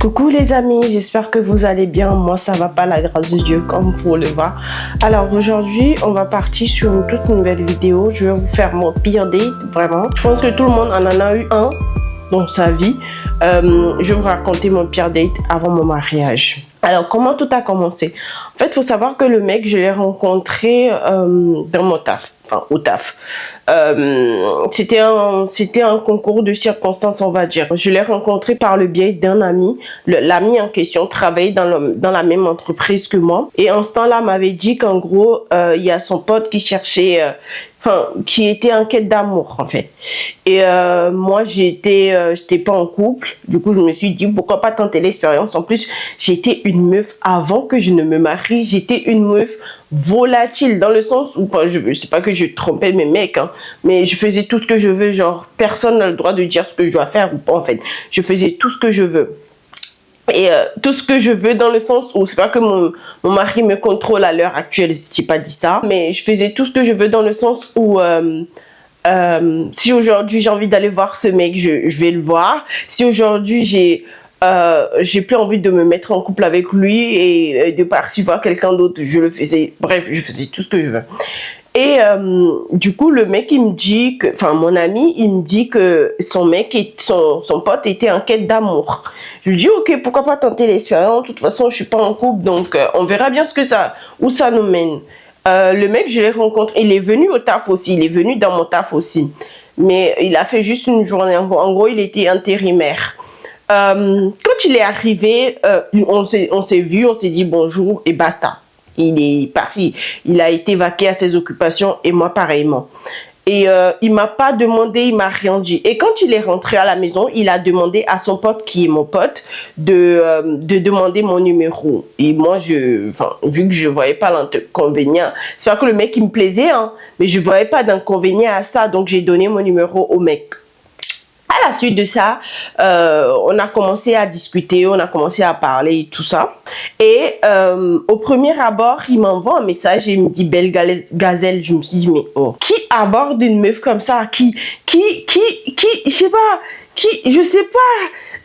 Coucou les amis, j'espère que vous allez bien. Moi ça va pas, la grâce de Dieu, comme vous pouvez le voir. Alors aujourd'hui on va partir sur une toute nouvelle vidéo. Je vais vous faire mon pire date, vraiment. Je pense que tout le monde en a eu un dans sa vie. Je vais vous raconter mon pire date avant mon mariage. Alors, comment tout a commencé? En fait, il faut savoir que le mec, je l'ai rencontré dans mon taf, enfin au taf. C'était un concours de circonstances, on va dire. Je l'ai rencontré par le biais d'un ami. L'ami en question travaillait dans la même entreprise que moi. Et en ce temps-là, m'avait dit qu'en gros, il y a son pote qui cherchait... qui était en quête d'amour en fait. Et moi j'étais pas en couple, du coup je me suis dit pourquoi pas tenter l'expérience. En plus j'étais une meuf avant que je ne me marie, j'étais une meuf volatile dans le sens où je sais pas que je trompais mes mecs hein, mais je faisais tout ce que je veux, genre personne n'a le droit de dire ce que je dois faire ou pas en fait. Je faisais tout ce que je veux. Et tout ce que je veux dans le sens où c'est pas que mon mari me contrôle à l'heure actuelle, j'ai pas dit ça, mais je faisais tout ce que je veux dans le sens où si aujourd'hui j'ai envie d'aller voir ce mec, je vais le voir. Si aujourd'hui j'ai plus envie de me mettre en couple avec lui et de partir voir quelqu'un d'autre, je le faisais. Bref, je faisais tout ce que je veux. Et du coup, le mec, il me dit que, enfin, mon ami, il me dit que son mec et son pote étaient en quête d'amour. Je lui dis, ok, pourquoi pas tenter l'expérience? De toute façon, je suis pas en couple, donc on verra bien où ça nous mène. Le mec, je l'ai rencontré, il est venu au taf aussi, il est venu dans mon taf aussi. Mais il a fait juste une journée, en gros, il était intérimaire. Quand il est arrivé, on s'est vu, on s'est dit bonjour et basta. Il est parti, il a été vaqué à ses occupations et moi pareillement. Et il m'a pas demandé, il m'a rien dit. Et quand il est rentré à la maison, il a demandé à son pote, qui est mon pote, de demander mon numéro. Et moi, vu que je voyais pas l'inconvénient, c'est pas que le mec il me plaisait, hein, mais je voyais pas d'inconvénient à ça, donc j'ai donné mon numéro au mec. À la suite de ça, on a commencé à discuter, on a commencé à parler et tout ça. Et au premier abord, il m'envoie un message et il me dit belle gazelle. Je me suis dit mais oh, qui aborde une meuf comme ça? Je sais pas, je sais pas.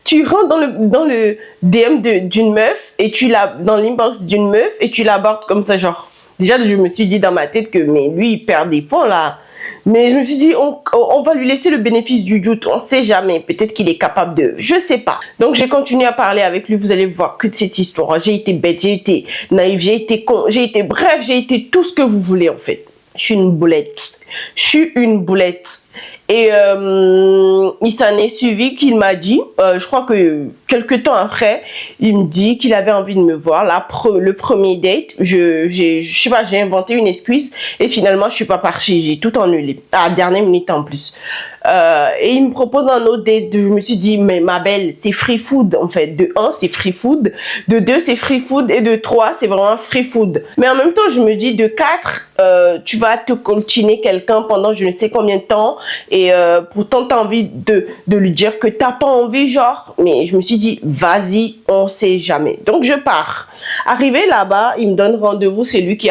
Tu rentres dans le DM d'une meuf et dans l'inbox d'une meuf et tu l'abordes comme ça, genre. Déjà, je me suis dit dans ma tête que mais lui, il perd des points là. Mais je me suis dit, on va lui laisser le bénéfice du doute. On ne sait jamais. Peut-être qu'il est capable de... Je ne sais pas. Donc, j'ai continué à parler avec lui. Vous allez voir que de cette histoire. J'ai été bête, j'ai été naïve, j'ai été con, bref, j'ai été tout ce que vous voulez, en fait. Je suis une boulette. Je suis une boulette. Et il s'en est suivi qu'il m'a dit, je crois que quelques temps après, il me dit qu'il avait envie de me voir. Le premier date, je sais pas, j'ai inventé une excuse et finalement je suis pas partie, j'ai tout annulé à la dernière minute en plus. Et il me propose un autre date. Je me suis dit mais ma belle, c'est free food en fait. De 1 c'est free food, de 2 c'est free food et de 3 c'est vraiment free food. Mais en même temps je me dis de 4 tu vas te coltiner quelqu'un pendant je ne sais combien de temps et pourtant t'as envie de lui dire que t'as pas envie genre. Mais je me suis dit vas-y, on sait jamais. Donc je pars. Arrivé là-bas, il me donne rendez-vous. C'est lui qui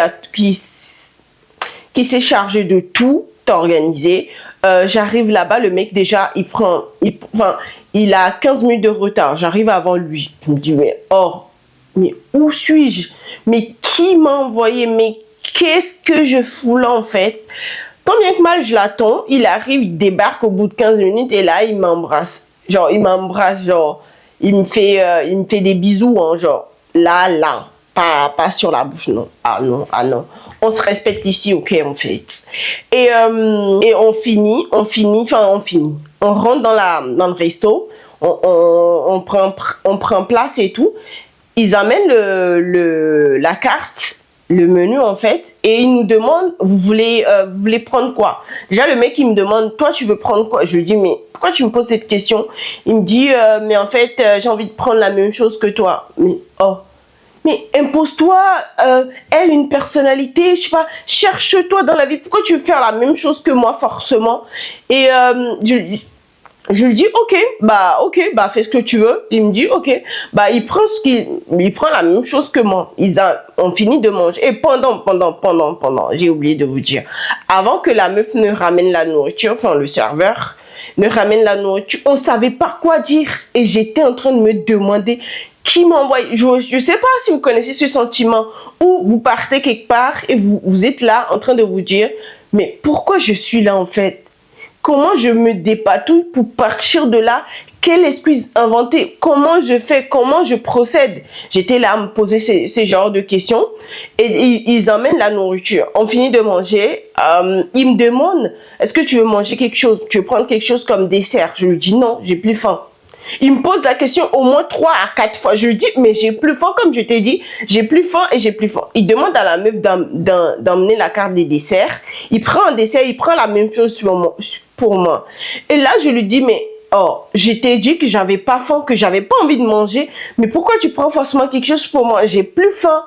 s'est chargé de tout organiser. J'arrive là-bas, le mec déjà il a 15 minutes de retard. J'arrive avant lui. Je me dis mais où suis-je? Mais qui m'a envoyé? Mais qu'est-ce que je fous là en fait? Tant bien que mal je l'attends, il arrive, il débarque au bout de 15 minutes et là il m'embrasse. Genre il m'embrasse, genre il me fait des bisous, hein, genre là, pas sur la bouche, non. Ah non. On se respecte ici, ok, en fait. Et on finit. On rentre dans le resto, on prend place et tout. Ils amènent la carte, le menu en fait, et ils nous demandent, vous voulez prendre quoi? Déjà le mec il me demande, toi tu veux prendre quoi? Je lui dis mais pourquoi tu me poses cette question? Il me dit mais en fait j'ai envie de prendre la même chose que toi. Mais impose-toi une personnalité, je sais pas, cherche-toi dans la vie. Pourquoi tu veux faire la même chose que moi forcément? Et je lui dis ok, fais ce que tu veux. Il me dit ok, il prend la même chose que moi. On finit de manger. Et pendant, j'ai oublié de vous dire, avant que la meuf ne ramène la nourriture, enfin le serveur, me ramène la nourriture. On savait pas quoi dire. Et j'étais en train de me demander qui m'envoie. Je sais pas si vous connaissez ce sentiment où vous partez quelque part et vous êtes là en train de vous dire, mais pourquoi je suis là en fait? Comment je me dépatouille pour partir de là? Quelle excuse inventer? Comment je fais? Comment je procède? J'étais là à me poser ces genres de questions. Et ils emmènent la nourriture. On finit de manger. Ils me demandent, est-ce que tu veux manger quelque chose? Tu veux prendre quelque chose comme dessert? Je lui dis non, j'ai plus faim. Il me pose la question au moins 3 à 4 fois. Je lui dis, mais j'ai plus faim, comme je t'ai dit. J'ai plus faim et j'ai plus faim. Il demande à la meuf d'emmener la carte des desserts. Il prend un dessert, il prend la même chose pour moi. Et là, je lui dis, mais oh, je t'ai dit que j'avais pas faim, que j'avais pas envie de manger. Mais pourquoi tu prends forcément quelque chose pour moi? J'ai plus faim.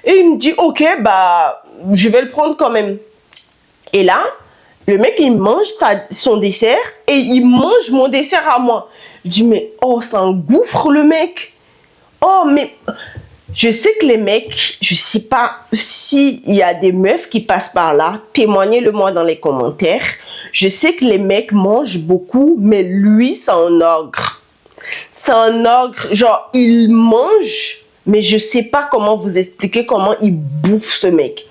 Et il me dit, ok, bah, je vais le prendre quand même. Et là, le mec, il mange son dessert et il mange mon dessert à moi. Je dis, mais oh, c'est un gouffre, le mec. Oh, mais je sais que les mecs, je sais pas s'il y a des meufs qui passent par là, témoignez-le moi dans les commentaires. Je sais que les mecs mangent beaucoup, mais lui, c'est un ogre. C'est un ogre. Genre, il mange, mais je sais pas comment vous expliquer comment il bouffe ce mec.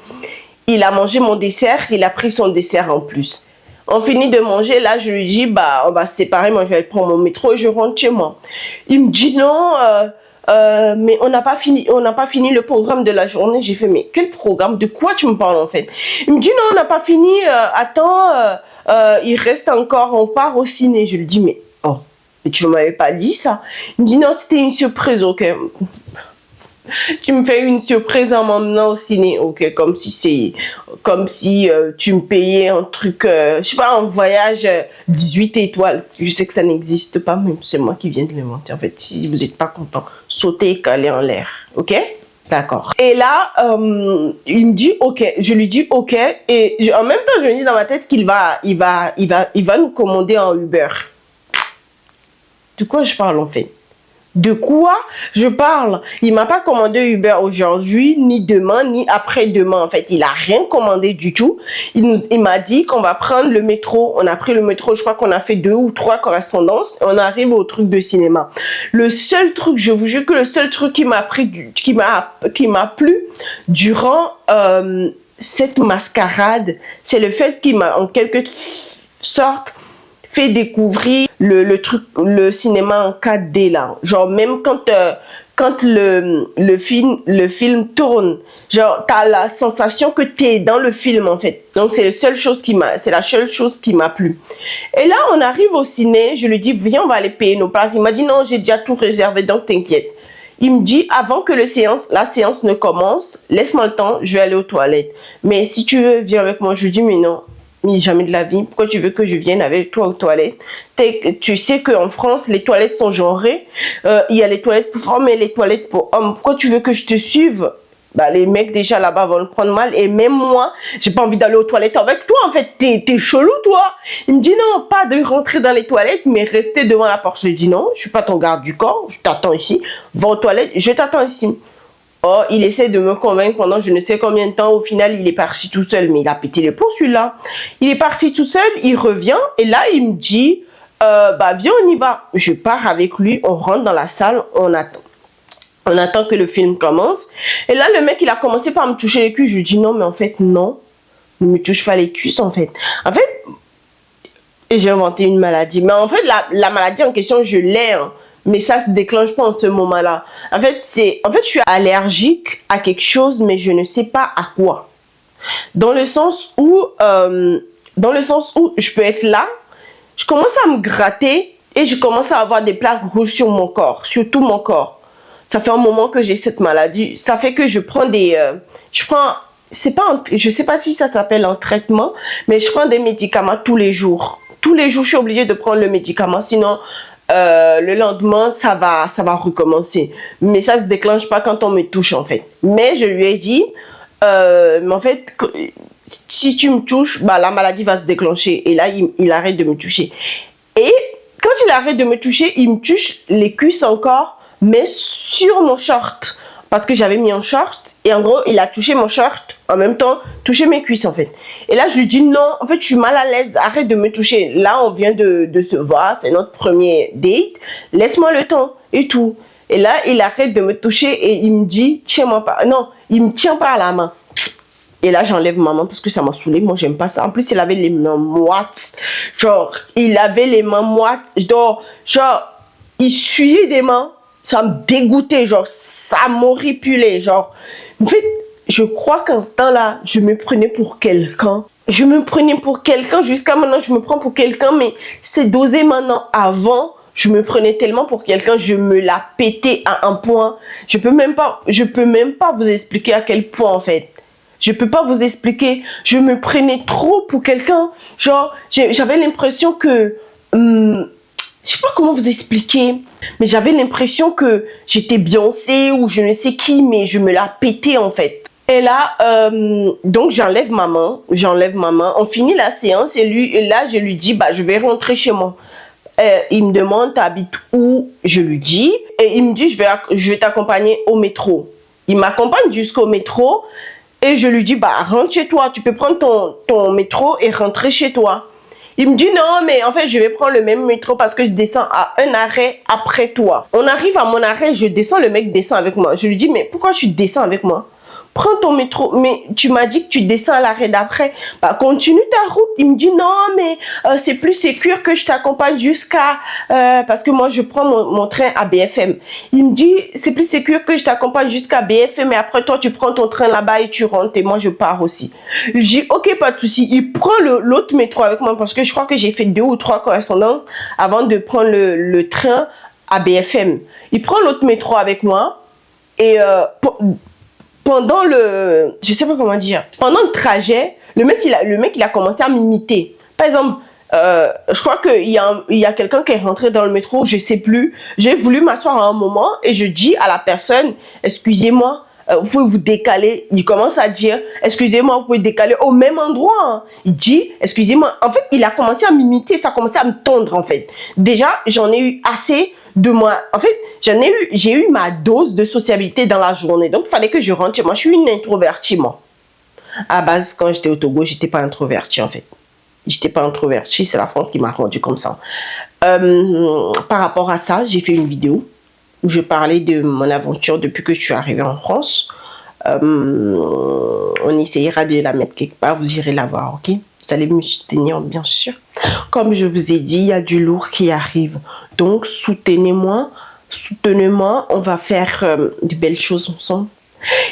Il a mangé mon dessert, il a pris son dessert en plus. On finit de manger, là je lui dis, bah on va se séparer, moi je vais prendre mon métro et je rentre chez moi. Il me dit non, mais on n'a pas fini le programme de la journée. J'ai fait, mais quel programme? De quoi tu me parles en fait? Il me dit non, on n'a pas fini, attends, il reste encore, on part au ciné. Je lui dis, mais oh, mais tu ne m'avais pas dit ça. Il me dit non, c'était une surprise, ok. Tu me fais une surprise en m'emmenant au ciné, ok, comme si tu me payais un truc, je sais pas, un voyage 18 étoiles. Je sais que ça n'existe pas, mais c'est moi qui viens de l'inventer. En fait, si vous n'êtes pas content, sautez et calez en l'air, ok? D'accord. Et là, il me dit ok, je lui dis ok, et en même temps, je me dis dans ma tête qu'il va nous commander en Uber. De quoi je parle en fait? De quoi je parle? Il m'a pas commandé Uber aujourd'hui, ni demain, ni après-demain. En fait, il a rien commandé du tout. Il m'a dit qu'on va prendre le métro. On a pris le métro, je crois qu'on a fait 2 ou 3 correspondances. On arrive au truc de cinéma. Le seul truc, je vous jure que le seul truc qui m'a plu durant cette mascarade, c'est le fait qu'il m'a en quelque sorte fait découvrir le cinéma en 4D là. Genre même quand le film tourne, genre t'as la sensation que t'es dans le film en fait. Donc c'est la seule chose qui m'a plu. Et là on arrive au ciné, je lui dis viens on va aller payer nos places. Il m'a dit non j'ai déjà tout réservé donc t'inquiète. Il me dit avant que la séance ne commence, laisse-moi le temps, je vais aller aux toilettes. Mais si tu veux viens avec moi. Je lui dis mais non. Jamais de la vie. Pourquoi tu veux que je vienne avec toi aux toilettes? Tu sais qu'en France, les toilettes sont genrées. Il y a les toilettes pour femmes et les toilettes pour hommes. Pourquoi tu veux que je te suive? Bah, les mecs déjà là-bas vont le prendre mal. Et même moi, j'ai pas envie d'aller aux toilettes avec toi. En fait, t'es chelou, toi. Il me dit non, pas de rentrer dans les toilettes, mais rester devant la porte. Je lui dis non, je suis pas ton garde du corps. Je t'attends ici. Va aux toilettes, je t'attends ici. Oh, il essaie de me convaincre pendant je ne sais combien de temps. Au final, il est parti tout seul. Mais il a pété les plombs, celui-là. Il est parti tout seul, il revient. Et là, il me dit, bah, viens, on y va. Je pars avec lui, on rentre dans la salle, on attend. On attend que le film commence. Et là, le mec, il a commencé par me toucher les cuisses. Je lui dis, non, mais en fait, non. Ne me touche pas les cuisses, en fait. En fait, j'ai inventé une maladie. Mais en fait, la maladie en question, je l'ai, hein. Mais ça se déclenche pas en ce moment-là. En fait, je suis allergique à quelque chose, mais je ne sais pas à quoi. Dans le sens où je peux être là, je commence à me gratter et je commence à avoir des plaques rouges sur mon corps, sur tout mon corps. Ça fait un moment que j'ai cette maladie. Ça fait que je prends je sais pas si ça s'appelle un traitement, mais je prends des médicaments tous les jours. Tous les jours, je suis obligée de prendre le médicament, sinon le lendemain ça va recommencer. Mais ça se déclenche pas quand on me touche en fait. Mais je lui ai dit mais en fait si tu me touches, bah, la maladie va se déclencher. Et là il arrête de me toucher. Et quand il arrête de me toucher, il me touche les cuisses encore, mais sur mon short. parce que j'avais mis un short et en gros, il a touché mon short en même temps, touché mes cuisses en fait. Et là, je lui dis non, en fait, je suis mal à l'aise, arrête de me toucher. Là, on vient de se voir, c'est notre premier date, laisse-moi le temps et tout. Et là, il arrête de me toucher et il me dit, tiens-moi pas, non, il me tient par la main. Et là, j'enlève ma main parce que ça m'a saoulé. Moi, j'aime pas ça. En plus, il avait les mains moites. Genre, il avait les mains moites. Genre, il suyait des mains. Ça me dégoûtait. Genre, ça m'horripilait. Genre, en fait, je crois qu'en ce temps-là, je me prenais pour quelqu'un. Je me prenais pour quelqu'un. Jusqu'à maintenant, je me prends pour quelqu'un. Mais c'est dosé maintenant. Avant, je me prenais tellement pour quelqu'un. Je me la pétais à un point. Je peux même pas vous expliquer à quel point, en fait. Je peux pas vous expliquer. Je me prenais trop pour quelqu'un. Genre, j'avais l'impression que... je sais pas comment vous expliquer. Mais j'avais l'impression que j'étais Beyoncé ou je ne sais qui. Mais je me la pétais en fait. Et là, donc j'enlève ma main. On finit la séance et là, je lui dis, bah, je vais rentrer chez moi. Il me demande, t'habites où? Je lui dis. Et il me dit, je vais t'accompagner au métro. Il m'accompagne jusqu'au métro. Et je lui dis, bah, rentre chez toi. Tu peux prendre ton métro et rentrer chez toi. Il me dit, non, mais en fait, je vais prendre le même métro parce que je descends à un arrêt après toi. On arrive à mon arrêt, je descends, le mec descend avec moi. Je lui dis, mais pourquoi tu descends avec moi? Prends ton métro. Mais tu m'as dit que tu descends à l'arrêt d'après. Bah, continue ta route. Il me dit, non, mais c'est plus sécure que je t'accompagne jusqu'à... parce que moi, je prends mon train à BFM. Il me dit, c'est plus sécure que je t'accompagne jusqu'à BFM. Et après, toi, tu prends ton train là-bas et tu rentres. Et moi, je pars aussi. Je dis, ok, pas de souci. Il prend l'autre métro avec moi parce que je crois que j'ai fait 2 ou 3 correspondances avant de prendre le train à BFM. Il prend l'autre métro avec moi. Et... pendant je sais pas comment dire, pendant le trajet, le mec il a commencé à m'imiter. Par exemple, je crois qu'il y a quelqu'un qui est rentré dans le métro, je sais plus. J'ai voulu m'asseoir à un moment et je dis à la personne, excusez-moi, vous pouvez vous décaler. Il commence à dire, excusez-moi, vous pouvez décaler au même endroit. Hein. Il dit, excusez-moi. En fait, il a commencé à m'imiter, ça a commencé à me tondre en fait. Déjà, j'en ai eu assez de moi. En fait, j'ai eu ma dose de sociabilité dans la journée. Donc, il fallait que je rentre chez moi. Je suis une introvertie, moi. À la base, quand j'étais au Togo, j'étais pas introvertie, en fait. J'étais pas introvertie, c'est la France qui m'a rendu comme ça. Par rapport à ça, j'ai fait une vidéo où je parlais de mon aventure depuis que je suis arrivée en France. On essayera de la mettre quelque part, vous irez la voir, ok? Vous allez me soutenir, bien sûr. Comme je vous ai dit, il y a du lourd qui arrive. Donc, soutenez-moi, on va faire de belles choses ensemble.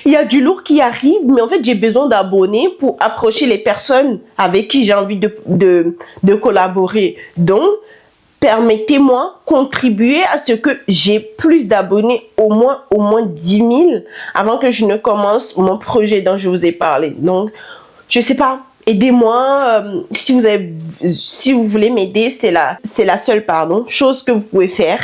Il y a du lourd qui arrive, mais en fait, j'ai besoin d'abonnés pour approcher les personnes avec qui j'ai envie de collaborer. Donc, permettez-moi contribuer à ce que j'ai plus d'abonnés, au moins 10 000, avant que je ne commence mon projet dont je vous ai parlé. Donc, je sais pas. Aidez-moi, si vous voulez m'aider, c'est la seule chose que vous pouvez faire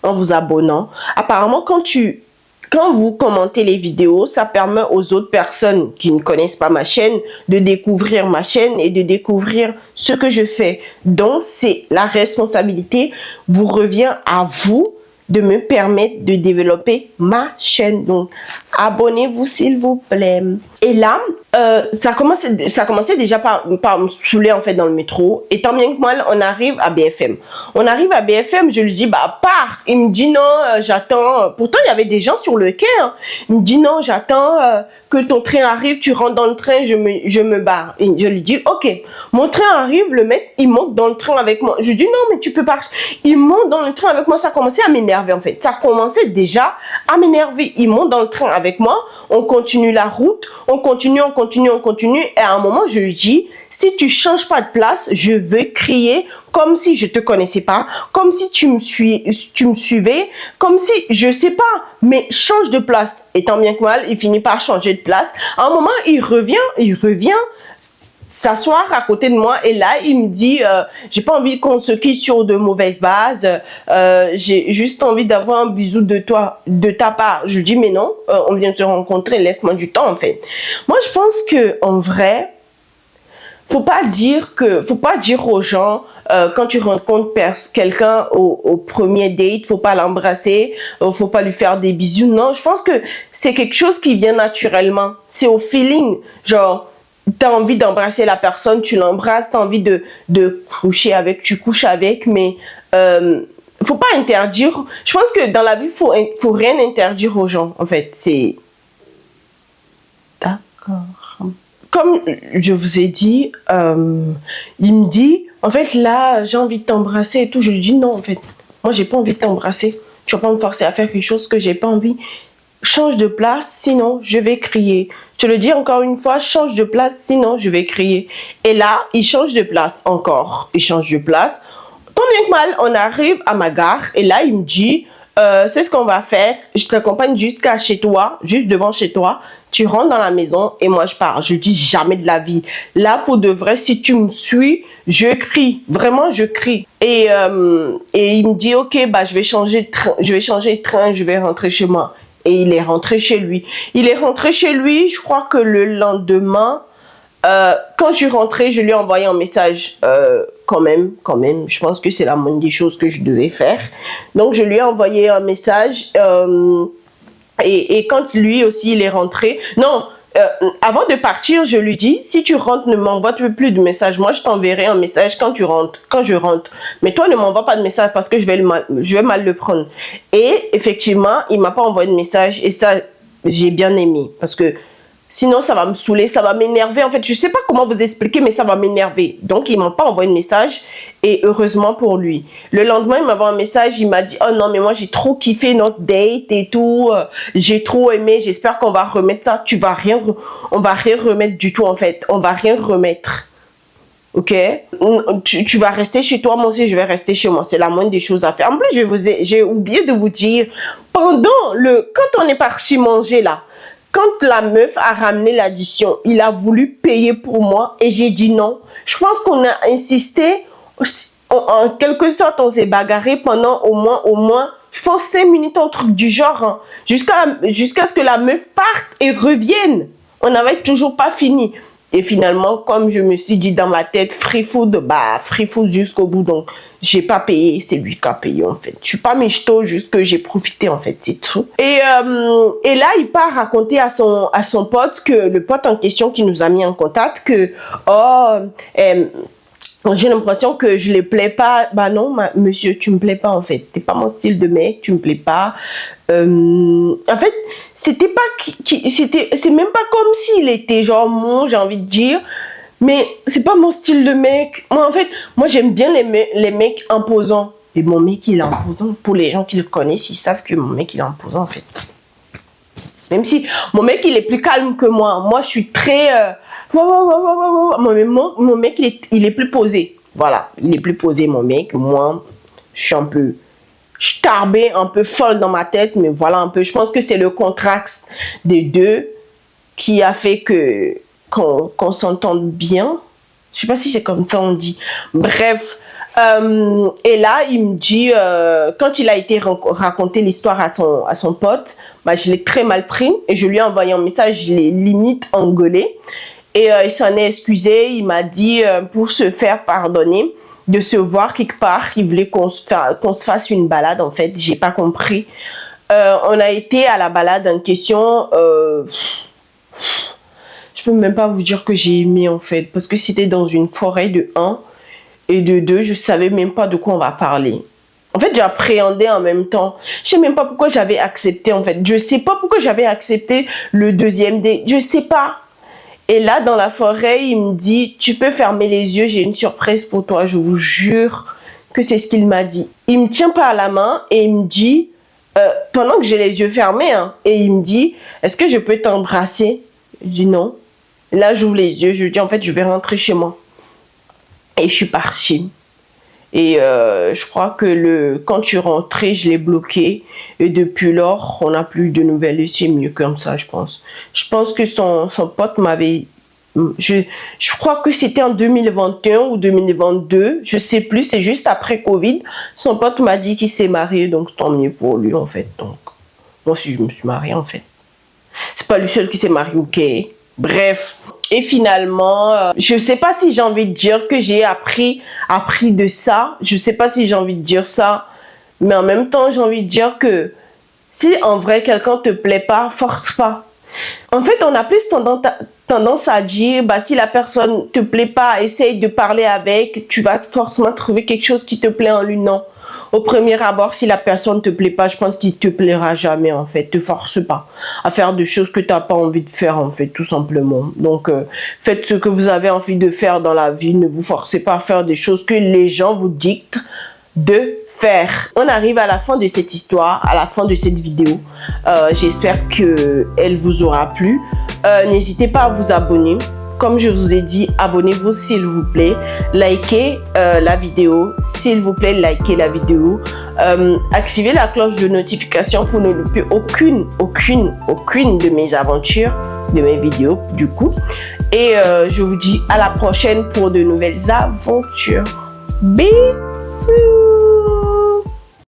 en vous abonnant. Apparemment, quand vous commentez les vidéos, ça permet aux autres personnes qui ne connaissent pas ma chaîne de découvrir ma chaîne et de découvrir ce que je fais. Donc, c'est la responsabilité vous revient à vous de me permettre de développer ma chaîne. Donc, abonnez-vous s'il vous plaît. Et là, ça commençait déjà par me saouler en fait dans le métro. Et tant bien que mal, on arrive à BFM. On arrive à BFM, je lui dis, bah pars. Il me dit non, j'attends. Pourtant, il y avait des gens sur le quai. Hein. Il me dit non, j'attends que ton train arrive, tu rentres dans le train, je me barre. Et je lui dis, ok. Mon train arrive, le mec, il monte dans le train avec moi. Je lui dis non, mais tu peux pas. Il monte dans le train avec moi, ça commençait à m'énerver en fait. Ça commençait déjà à m'énerver. Il monte dans le train avec moi, on continue la route, on continue. Et à un moment, je lui dis, si tu changes pas de place, je vais crier comme si je te connaissais pas, comme si tu me suivais, comme si, je sais pas, mais change de place. Et tant bien que mal, il finit par changer de place. À un moment, il revient s'asseoir à côté de moi et là il me dit j'ai pas envie qu'on se quitte sur de mauvaises bases, j'ai juste envie d'avoir un bisou de ta part. Je lui dis mais non, on vient de se rencontrer, laisse-moi du temps en fait. Moi je pense que en vrai, faut pas dire aux gens quand tu rencontres quelqu'un au premier date, faut pas l'embrasser, faut pas lui faire des bisous. Non, je pense que c'est quelque chose qui vient naturellement. C'est au feeling. Genre, t'as envie d'embrasser la personne, tu l'embrasses, t'as envie de coucher avec, tu couches avec, mais faut pas interdire. Je pense que dans la vie, faut rien interdire aux gens, en fait. C'est... D'accord. Comme je vous ai dit, il me dit, en fait, là, j'ai envie de t'embrasser et tout. Je lui dis non, en fait. Moi, j'ai pas envie de t'embrasser. Tu vas pas me forcer à faire quelque chose que j'ai pas envie. Change de place, sinon je vais crier. Je le dis encore une fois, change de place, sinon je vais crier. Et là, il change de place encore. Il change de place. Tant bien que mal, on arrive à ma gare. Et là, il me dit, c'est ce qu'on va faire. Je t'accompagne jusqu'à chez toi, juste devant chez toi. Tu rentres dans la maison et moi je pars. Je dis jamais de la vie. Là, pour de vrai, si tu me suis, je crie. Vraiment, je crie. Et il me dit, ok, bah, je vais changer de train, je vais rentrer chez moi. Et il est rentré chez lui. Il est rentré chez lui, je crois que le lendemain, quand je suis rentrée, je lui ai envoyé un message, quand même, je pense que c'est la moindre des choses que je devais faire. Donc, je lui ai envoyé un message, et quand lui aussi, il est rentré, non, avant de partir, je lui dis, si tu rentres, ne m'envoie plus de messages. Moi, je t'enverrai un message quand je rentre. Mais toi, ne m'envoie pas de message parce que je vais mal le prendre. Et effectivement, il m'a pas envoyé de message. Et ça, j'ai bien aimé. Parce que sinon, ça va me saouler, ça va m'énerver. En fait, je sais pas comment vous expliquer, mais ça va m'énerver. Donc, il m'a pas envoyé de message. Et heureusement pour lui. Le lendemain, il m'a envoyé un message. Il m'a dit, oh non, mais moi, j'ai trop kiffé notre date et tout. J'ai trop aimé. J'espère qu'on va remettre ça. On va rien remettre du tout, en fait. On va rien remettre. Ok? Tu vas rester chez toi. Moi aussi, je vais rester chez moi. C'est la moindre des choses à faire. En plus, j'ai oublié de vous dire, quand on est parti manger là, quand la meuf a ramené l'addition, il a voulu payer pour moi et j'ai dit non. Je pense qu'on a insisté. En quelque sorte, on s'est bagarré pendant au moins, je pense 5 minutes, un truc du genre, hein, jusqu'à ce que la meuf parte et revienne. On n'avait toujours pas fini. Et finalement, comme je me suis dit dans ma tête, free food jusqu'au bout. Donc, j'ai pas payé, c'est lui qui a payé en fait. Je suis pas michto, juste que j'ai profité en fait, c'est tout. Et là, il part raconter à son pote, que le pote en question qui nous a mis en contact, que j'ai l'impression que je les plais pas. Bah non, monsieur, tu me plais pas en fait. T'es pas mon style de mec, tu me plais pas. En fait, c'est même pas comme s'il était genre mon, j'ai envie de dire. Mais c'est pas mon style de mec. Moi, en fait, moi j'aime bien les mecs imposants. Et mon mec, il est imposant. Pour les gens qui le connaissent, ils savent que mon mec, il est imposant en fait. Même si mon mec, il est plus calme que moi. Moi, je suis très... Mon mec, il est plus posé. Voilà, il est plus posé, mon mec. Moi, je suis un peu starbée, un peu folle dans ma tête. Mais voilà un peu. Je pense que c'est le contraste des deux qui a fait qu'on s'entende bien. Je sais pas si c'est comme ça on dit. Bref. Et là, il me dit, quand il a été raconter l'histoire à son pote, bah, je l'ai très mal pris et je lui ai envoyé un message, je l'ai limite engueulé. Et il s'en est excusé, il m'a dit, pour se faire pardonner, de se voir quelque part, il voulait qu'on se fasse une balade, en fait, j'ai pas compris. On a été à la balade en question, je peux même pas vous dire que j'ai aimé, en fait, parce que c'était dans une forêt de 1, et de 2, je savais même pas de quoi on va parler. En fait, j'appréhendais en même temps. Je sais même pas pourquoi j'avais accepté, en fait. Je sais pas pourquoi j'avais accepté le deuxième date. Je sais pas. Et là, dans la forêt, il me dit, tu peux fermer les yeux, j'ai une surprise pour toi. Je vous jure que c'est ce qu'il m'a dit. Il me tient par la main et il me dit, pendant que j'ai les yeux fermés, hein, et il me dit, est-ce que je peux t'embrasser? Je dis non. Là, j'ouvre les yeux, je dis, en fait, je vais rentrer chez moi. Et je suis partie. Et je crois que quand je suis rentrée, je l'ai bloqué. Et depuis lors, on n'a plus de nouvelles. Et c'est mieux comme ça, je pense. Je pense que son pote m'avait... Je crois que c'était en 2021 ou 2022. Je sais plus, c'est juste après Covid. Son pote m'a dit qu'il s'est marié. Donc, tant mieux pour lui, en fait. Donc, moi aussi, je me suis mariée, en fait. C'est pas lui seul qui s'est marié, ok. Bref. Et finalement, je sais pas si j'ai envie de dire que j'ai appris de ça. Je sais pas si j'ai envie de dire ça. Mais en même temps, j'ai envie de dire que si en vrai quelqu'un te plaît pas, force pas. En fait, on a plus tendance à dire, bah, si la personne te plaît pas, essaye de parler avec, tu vas forcément trouver quelque chose qui te plaît en lui. Non. Au premier abord, si la personne ne te plaît pas, je pense qu'il te plaira jamais, en fait. Te force pas à faire des choses que tu n'as pas envie de faire, en fait, tout simplement. Donc, faites ce que vous avez envie de faire dans la vie. Ne vous forcez pas à faire des choses que les gens vous dictent de faire. On arrive à la fin de cette histoire, à la fin de cette vidéo. J'espère qu'elle vous aura plu. N'hésitez pas à vous abonner. Comme je vous ai dit, abonnez-vous s'il vous plaît. Likez la vidéo. S'il vous plaît, likez la vidéo. Activez la cloche de notification pour ne louper aucune de mes aventures, de mes vidéos du coup. Et je vous dis à la prochaine pour de nouvelles aventures. Bisous.